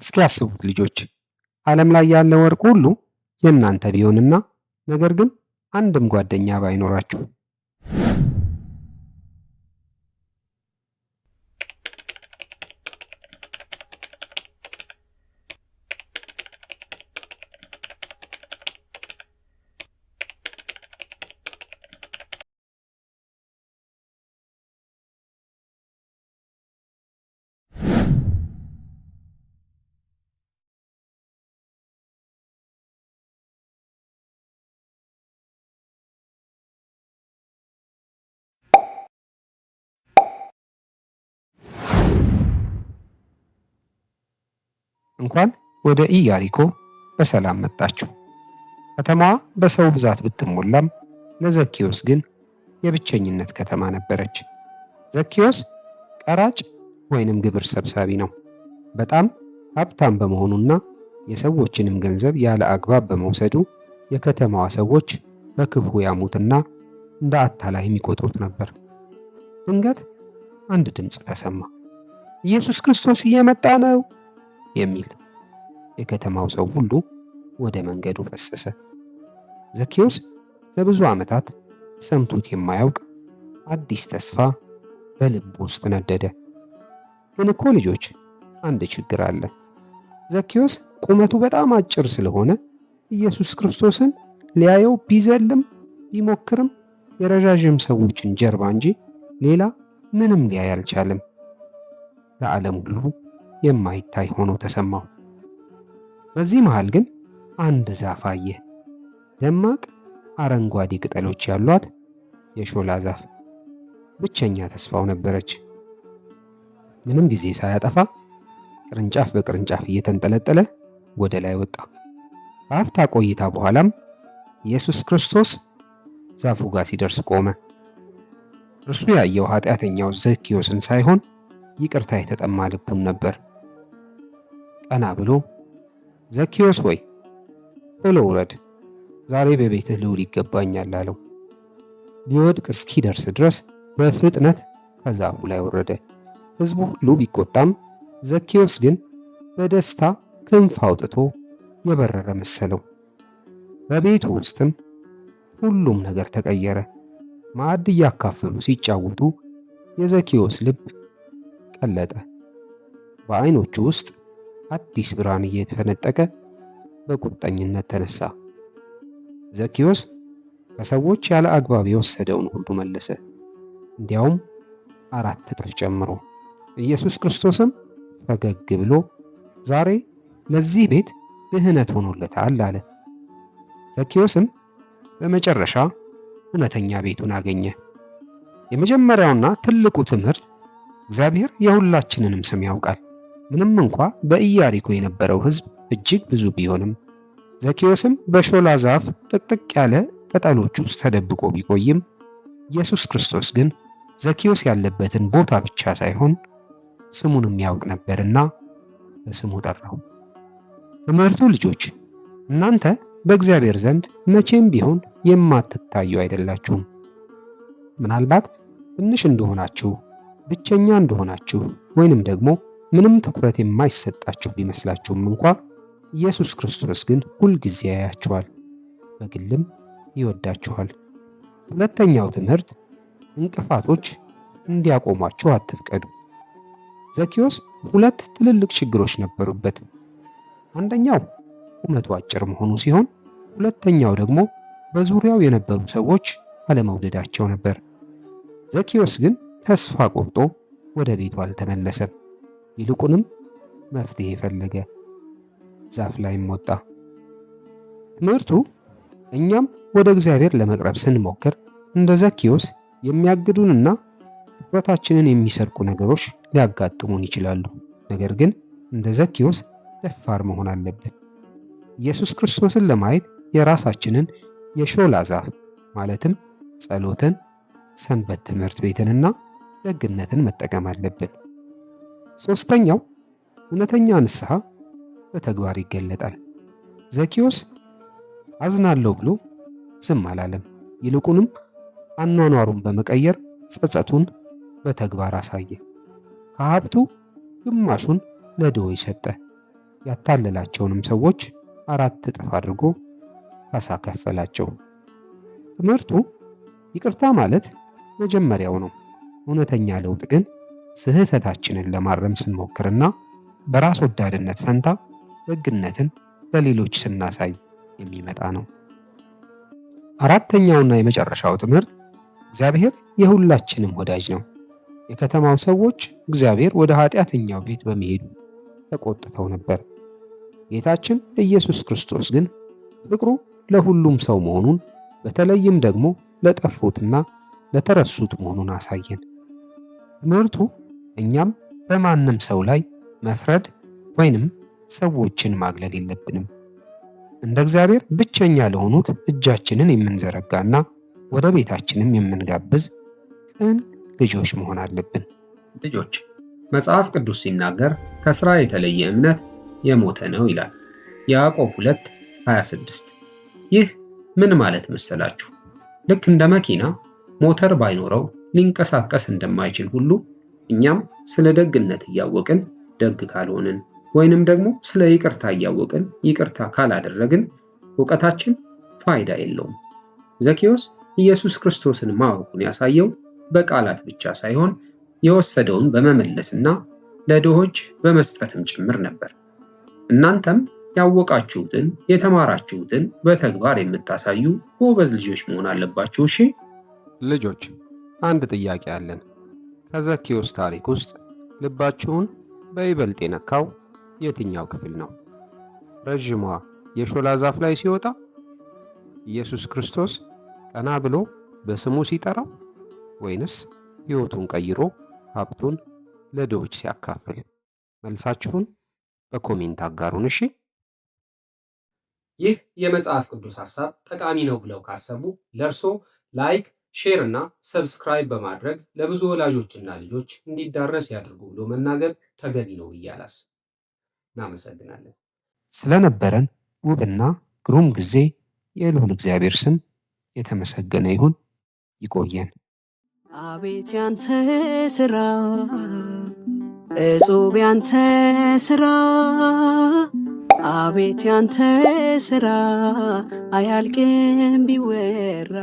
እስኪ ያስቡት ልጆች፣ ዓለም ላይ ያለ ወርቅ ሁሉ የእናንተ ቢሆንና ነገር ግን አንድም ጓደኛ ባይኖራችሁ። እንኳን ወደ ኢያሪኮ በሰላም መጣችሁ። ከተማዋ በሰው ብዛት ብትሞላም ለዘኬዎስ ግን የብቸኝነት ከተማ ነበረች። ዘኬዎስ ቀራጭ ወይንም ግብር ሰብሳቢ ነው። በጣም ሀብታም በመሆኑና የሰዎችንም ገንዘብ ያለ አግባብ በመውሰዱ የከተማዋ ሰዎች በክፉ ያሙትና እንደ አታላይ የሚቆጥሩት ነበር። ድንገት አንድ ድምፅ ተሰማ። ኢየሱስ ክርስቶስ እየመጣ ነው የሚል። የከተማው ሰው ሁሉ ወደ መንገዱ ፈሰሰ። ዘኬዎስ ለብዙ ዓመታት ሰምቶት የማያውቅ አዲስ ተስፋ በልብ ውስጥ ነደደ። ግን እኮ ልጆች አንድ ችግር አለ። ዘኬዎስ ቁመቱ በጣም አጭር ስለሆነ ኢየሱስ ክርስቶስን ሊያየው ቢዘልም ቢሞክርም የረዣዥም ሰዎችን ጀርባ እንጂ ሌላ ምንም ሊያይ አልቻለም። ለዓለም ሁሉ የማይታይ ሆኖ ተሰማው። በዚህ መሃል ግን አንድ ዛፍ አየ። ደማቅ አረንጓዴ ቅጠሎች ያሏት የሾላ ዛፍ ብቸኛ ተስፋው ነበረች። ምንም ጊዜ ሳያጠፋ ቅርንጫፍ በቅርንጫፍ እየተንጠለጠለ ወደ ላይ ወጣ። ከአፍታ ቆይታ በኋላም ኢየሱስ ክርስቶስ ዛፉ ጋር ሲደርስ ቆመ። እርሱ ያየው ኃጢአተኛው ዘኬዎስን ሳይሆን ይቅርታ የተጠማ ልቡን ነበር። ቀና ብሎ ዘኬዎስ ሆይ ቶሎ ውረድ፣ ዛሬ በቤትህ ልውል ይገባኛል አለው። ሊወድቅ እስኪደርስ ድረስ በፍጥነት ከዛፉ ላይ ወረደ። ሕዝቡ ሁሉ ቢቆጣም ዘኬዎስ ግን በደስታ ክንፍ አውጥቶ የበረረ መሰለው። በቤቱ ውስጥም ሁሉም ነገር ተቀየረ። ማዕድ እያካፈሉ ሲጫወቱ የዘኬዎስ ልብ ቀለጠ። በዓይኖቹ ውስጥ አዲስ ብርሃን እየተፈነጠቀ በቁርጠኝነት ተነሳ። ዘኬዎስ ከሰዎች ያለ አግባብ የወሰደውን ሁሉ መለሰ፣ እንዲያውም 4 እጥፍ ጨምሮ። ኢየሱስ ክርስቶስም ፈገግ ብሎ ዛሬ ለዚህ ቤት ድህነት ሆኖለታል አለ። ዘኬዎስም በመጨረሻ እውነተኛ ቤቱን አገኘ። የመጀመሪያውና ትልቁ ትምህርት እግዚአብሔር የሁላችንንም ስም ያውቃል። ምንም እንኳ በኢያሪኮ የነበረው ሕዝብ እጅግ ብዙ ቢሆንም ዘኬዎስም በሾላ ዛፍ ጥቅጥቅ ያለ ቅጠሎች ውስጥ ተደብቆ ቢቆይም ኢየሱስ ክርስቶስ ግን ዘኬዎስ ያለበትን ቦታ ብቻ ሳይሆን ስሙንም ያውቅ ነበርና በስሙ ጠራው። ትምህርቱ ልጆች፣ እናንተ በእግዚአብሔር ዘንድ መቼም ቢሆን የማትታዩ አይደላችሁም። ምናልባት ትንሽ እንደሆናችሁ፣ ብቸኛ እንደሆናችሁ ወይንም ደግሞ ምንም ትኩረት የማይሰጣችሁ ቢመስላችሁም እንኳ ኢየሱስ ክርስቶስ ግን ሁልጊዜ ያያችኋል፣ በግልም ይወዳችኋል። ሁለተኛው ትምህርት እንቅፋቶች እንዲያቆሟችሁ አትፍቀዱ። ዘኬዎስ 2 ትልልቅ ችግሮች ነበሩበት። አንደኛው ቁመቱ አጭር መሆኑ ሲሆን፣ ሁለተኛው ደግሞ በዙሪያው የነበሩ ሰዎች አለመውደዳቸው ነበር። ዘኬዎስ ግን ተስፋ ቆርጦ ወደ ቤቱ አልተመለሰም። ይልቁንም መፍትሄ ፈለገ። ዛፍ ላይም ወጣ። ትምህርቱ እኛም ወደ እግዚአብሔር ለመቅረብ ስንሞክር እንደ ዘኬዎስ የሚያግዱንና ትኩረታችንን የሚሰርቁ ነገሮች ሊያጋጥሙን ይችላሉ። ነገር ግን እንደ ዘኬዎስ ደፋር መሆን አለብን። ኢየሱስ ክርስቶስን ለማየት የራሳችንን የሾላ ዛፍ ማለትም ጸሎትን፣ ሰንበት ትምህርት ቤትንና ደግነትን መጠቀም አለብን። ሶስተኛው እውነተኛ ንስሐ በተግባር ይገለጣል። ዘኬዎስ አዝናለሁ ብሎ ዝም አላለም። ይልቁንም አኗኗሩን በመቀየር ጸጸቱን በተግባር አሳየ። ከሀብቱ ግማሹን ለድሆች ሰጠ። ያታለላቸውንም ሰዎች 4 እጥፍ አድርጎ ካሳ ከፈላቸው። ትምህርቱ ይቅርታ ማለት መጀመሪያው ነው። እውነተኛ ለውጥ ግን ስህተታችንን ለማረም ስንሞክርና በራስ ወዳድነት ፈንታ ደግነትን ለሌሎች ስናሳይ የሚመጣ ነው። አራተኛውና የመጨረሻው ትምህርት እግዚአብሔር የሁላችንም ወዳጅ ነው። የከተማው ሰዎች እግዚአብሔር ወደ ኃጢአተኛው ቤት በመሄዱ ተቆጥተው ነበር። ጌታችን ኢየሱስ ክርስቶስ ግን ፍቅሩ ለሁሉም ሰው መሆኑን በተለይም ደግሞ ለጠፉትና ለተረሱት መሆኑን አሳየን። ትምህርቱ እኛም በማንም ሰው ላይ መፍረድ ወይንም ሰዎችን ማግለል የለብንም። እንደ እግዚአብሔር ብቸኛ ለሆኑት እጃችንን የምንዘረጋና ወደ ቤታችንም የምንጋብዝ ቅን ልጆች መሆን አለብን። ልጆች፣ መጽሐፍ ቅዱስ ሲናገር ከሥራ የተለየ እምነት የሞተ ነው ይላል። ያዕቆብ 2:26። ይህ ምን ማለት መሰላችሁ? ልክ እንደ መኪና ሞተር ባይኖረው ሊንቀሳቀስ እንደማይችል ሁሉ እኛም ስለ ደግነት እያወቅን ደግ ካልሆንን ወይንም ደግሞ ስለ ይቅርታ እያወቅን ይቅርታ ካላደረግን እውቀታችን ፋይዳ የለውም። ዘኬዎስ ኢየሱስ ክርስቶስን ማወቁን ያሳየው በቃላት ብቻ ሳይሆን የወሰደውን በመመለስና ለድሆች በመስጠትም ጭምር ነበር። እናንተም ያወቃችሁትን የተማራችሁትን በተግባር የምታሳዩ ጎበዝ ልጆች መሆን አለባችሁ። እሺ ልጆች፣ አንድ ጥያቄ አለን። ከዘኬዎስ ታሪክ ውስጥ ልባችሁን በይበልጥ የነካው የትኛው ክፍል ነው? ረዥሟ የሾላ ዛፍ ላይ ሲወጣ፣ ኢየሱስ ክርስቶስ ቀና ብሎ በስሙ ሲጠራው፣ ወይንስ ሕይወቱን ቀይሮ ሀብቱን ለድሆች ሲያካፍል? መልሳችሁን በኮሜንት አጋሩን። እሺ። ይህ የመጽሐፍ ቅዱስ ሐሳብ ጠቃሚ ነው ብለው ካሰቡ ለእርሶ ላይክ፣ ሼር እና ሰብስክራይብ በማድረግ ለብዙ ወላጆችና ልጆች እንዲዳረስ ያድርጉ ብሎ መናገር ተገቢ ነው ብዬ አላስብም። እናመሰግናለን። ስለነበረን ውብና ግሩም ጊዜ የልዑል እግዚአብሔር ስም የተመሰገነ ይሁን። ይቆየን። አቤት ያንተ ሥራ እጹብ ያንተ ሥራ፣ አቤት ያንተ ሥራ አያልቅም ቢወራ።